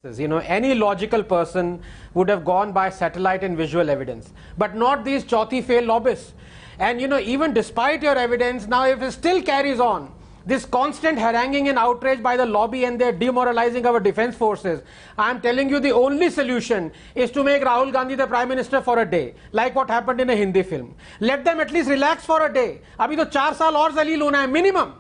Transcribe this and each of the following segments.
You know, any logical person would have gone by satellite and visual evidence, but not these chauthi fail lobbyists. And you know, even despite your evidence, now if it still carries on, this constant haranguing and outrage by the lobby, and they're demoralizing our defense forces, I'm telling you the only solution is to make Rahul Gandhi the Prime Minister for a day, like what happened in a Hindi film. Let them at least relax for a day. Abhi to 4 saal aur zaleel hona hai, minimum.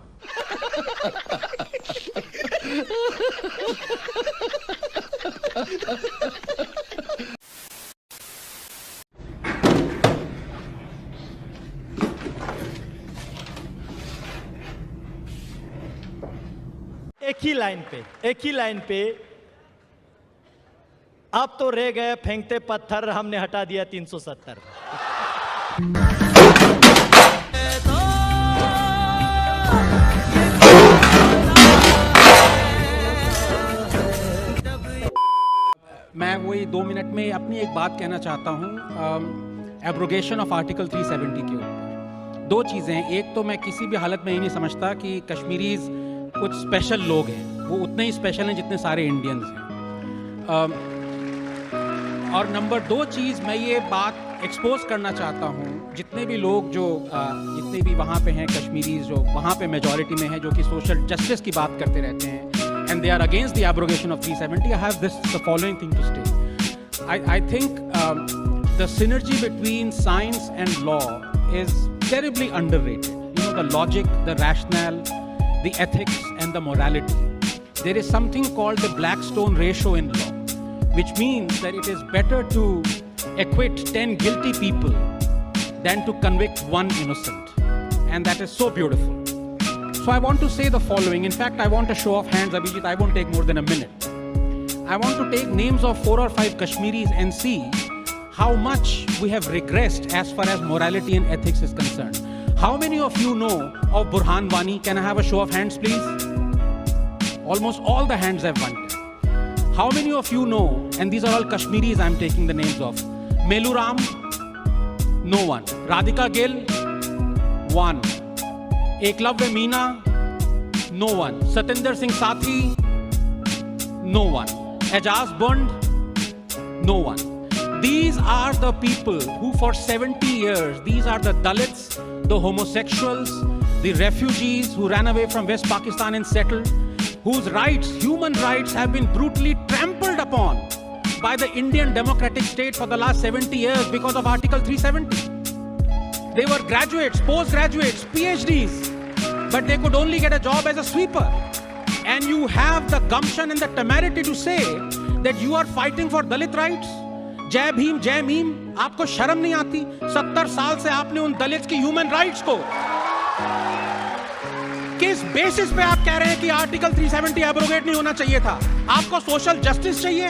एक ही line पे अब तो रह गए फेंकते पत्थर, हमने हटा दिया 370। मैं वही 2 मिनट में अपनी एक बात कहना चाहता हूँ एब्रोगेशन ऑफ आर्टिकल 370 के ऊपर। 2 चीज़ें हैं। एक तो मैं किसी भी हालत में ये नहीं समझता कि कश्मीरीज कुछ स्पेशल लोग हैं, वो उतने ही स्पेशल हैं जितने सारे इंडियंस हैं। और नंबर 2 चीज़, मैं ये बात एक्सपोज करना चाहता हूँ, जितने भी लोग जो जितने भी वहाँ पे हैं कश्मीरीज जो वहाँ पे मेजॉरिटी में हैं, जो कि सोशल जस्टिस की बात करते रहते हैं, and they are against the abrogation of 370, I have the following thing to state. I think the synergy between science and law is terribly underrated. You know, the logic, the rationale, the ethics and the morality. There is something called the Blackstone ratio in law, which means that it is better to acquit 10 guilty people than to convict 1 innocent. And that is so beautiful. So I want to say the following. In fact, I want a show of hands, Abhijit. I won't take more than a minute. I want to take names of 4 or 5 Kashmiris and see how much we have regressed as far as morality and ethics is concerned. How many of you know of Burhan Wani? Can I have a show of hands, please? Almost all the hands have won. How many of you know, and these are all Kashmiris I'm taking the names of, Melu Ram? No one. Radhika Gill? 1. Eklavya Meena? No one. Satinder Singh Sathi? No one. Ajaz Bund? No one. These are the people who for 70 years, these are the Dalits, the homosexuals, the refugees who ran away from West Pakistan and settled, whose rights, human rights, have been brutally trampled upon by the Indian democratic state for the last 70 years because of Article 370. They were graduates, postgraduates, PhDs, but they could only get a job as a sweeper. And you have the gumption and the temerity to say that you are fighting for Dalit rights? जय भीम जय meme, आपको शर्म नहीं आती? 70 साल से आपने उन दलित की ह्यूमन राइट्स को किस बेसिस पे आप कह रहे हैं कि आर्टिकल 370 एब्रोगेट नहीं होना चाहिए था? आपको सोशल जस्टिस चाहिए,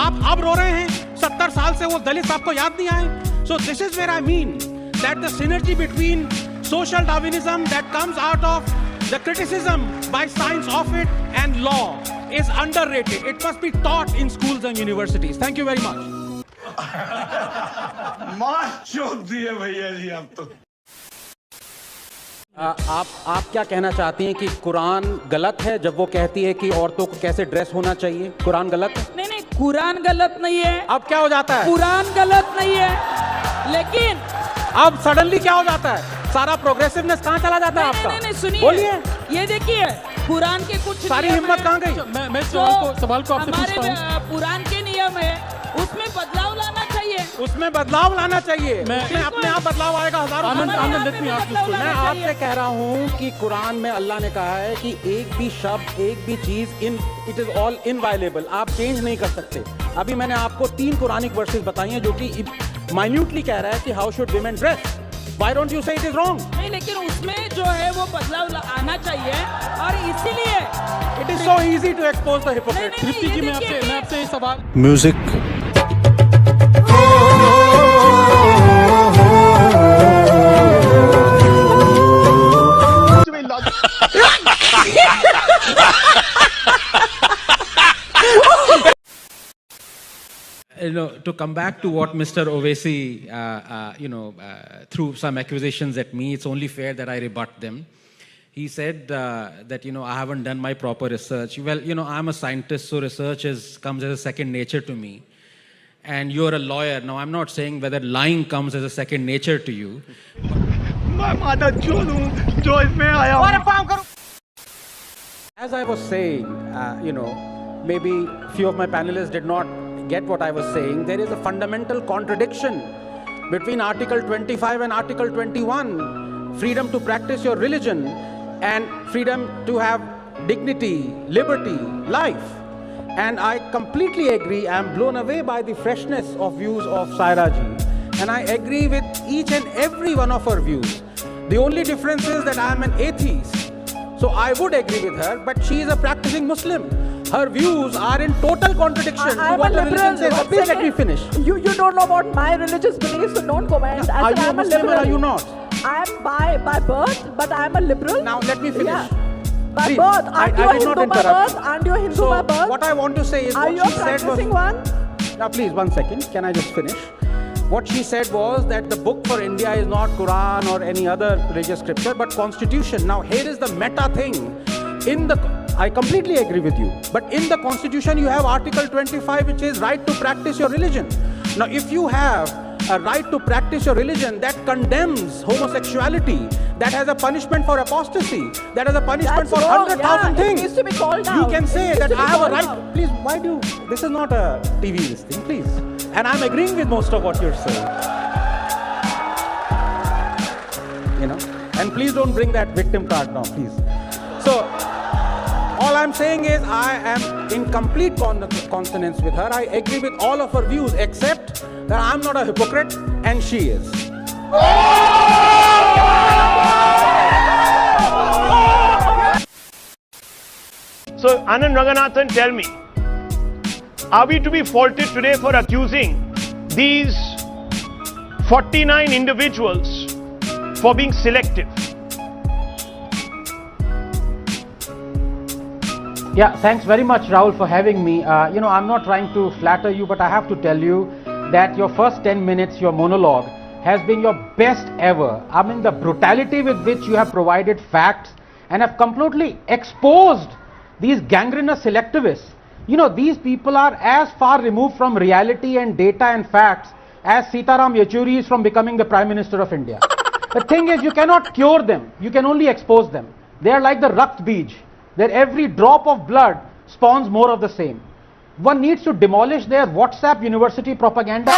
आप अब रो रहे हैं? 70 साल से वो दलित आपको याद नहीं आए? So this is where I mean that the synergy between social Darwinism that comes out of the criticism by science of it and law is underrated. It must be taught in schools and universities. Thank you very much. मार चोट दिए भैया जी आप तो। आप क्या कहना चाहती हैं कि कुरान गलत है जब वो कहती है कि औरतों को कैसे ड्रेस होना चाहिए? कुरान गलत है? नहीं, कुरान गलत नहीं है। अब क्या हो जाता है? कुरान गलत नहीं है, लेकिन अब सडनली क्या हो जाता है? सारा प्रोग्रेसिवनेस कहाँ चला जाता है आपका? नहीं, सुनिए, बोलिए। ये देखिए, कुरान के कुछ सारी हिम्मत कहाँ गई? मैं सवाल को आपसे पूछता हूँ। हमारे पुराण के नियम है, उसमें बदलाव लाना चाहिए। उसमें बदलाव लाना चाहिए। उसमें अपने आप बदलाव आएगा। हजारों मैं आपसे कह रहा हूँ कि कुरान में अल्लाह ने कहा है कि एक भी शब्द, एक भी चीज इट इज ऑल इनवायलेबल, आप चेंज नहीं कर सकते। अभी मैंने आपको 3 कुरानिक वर्सेस बताई हैं जो कि माइन्यूटली कह रहा है कि how should women dress. Why don't you say it is wrong? नहीं, लेकिन उसमें जो है वो बदलाव आना चाहिए, और इसीलिए it is so easy to expose the hypocrite. तृप्ति जी, मैं आपसे ये सवाल। Music To come back to what Mr. Owaisi, threw some accusations at me, it's only fair that I rebut them. he said that, I haven't done my proper research. Well, I'm a scientist, so research comes as a second nature to me. And you're a lawyer. Now, I'm not saying whether lying comes as a second nature to you. As I was saying, maybe few of my panelists did not get what I was saying. There is a fundamental contradiction between Article 25 and Article 21. Freedom to practice your religion and freedom to have dignity, liberty, life. And I completely agree. I am blown away by the freshness of views of Saira ji. And I agree with each and every one of her views. The only difference is that I am an atheist. So I would agree with her, but she is a practicing Muslim. Her views are in total contradiction to what the religion says. Please let me finish. You don't know about my religious beliefs, so don't comment. Are you a Muslim or are you not? I am by birth, but I am a liberal. Now let me finish. Yeah. By Please, birth, aren't you a Hindu by birth? You. Aren't you a Hindu So by birth? what I want to say is Are what you she a said was... practicing one? Now please, 1 second. Can I just finish? What she said was that the book for India is not Quran or any other religious scripture, but Constitution. Now here is the meta thing. I completely agree with you. But in the Constitution, you have Article 25, which is right to practice your religion. Now, if you have a right to practice your religion that condemns homosexuality, that has a punishment for apostasy, that has a punishment for 100,000 things, it needs to be called out. you can say It that needs to I be have a called right. out. Please, why do you? This is not a TV listing, please. And I'm agreeing with most of what you're saying. And please don't bring that victim card now, please. So, all I'm saying is I am in complete consonance with her. I agree with all of her views, except that I'm not a hypocrite and she is. So, Anand Ranganathan, tell me, are we to be faulted today for accusing these 49 individuals for being selective? Yeah, thanks very much, Rahul, for having me. I'm not trying to flatter you, but I have to tell you that your first 10 minutes, your monologue, has been your best ever. I mean, the brutality with which you have provided facts and have completely exposed these gangrenous selectivists. These people are as far removed from reality and data and facts as Sitaram Yechuri is from becoming the Prime Minister of India. The thing is, you cannot cure them. You can only expose them. They are like the Rakt Beej. That every drop of blood spawns more of the same. One needs to demolish their WhatsApp university propaganda.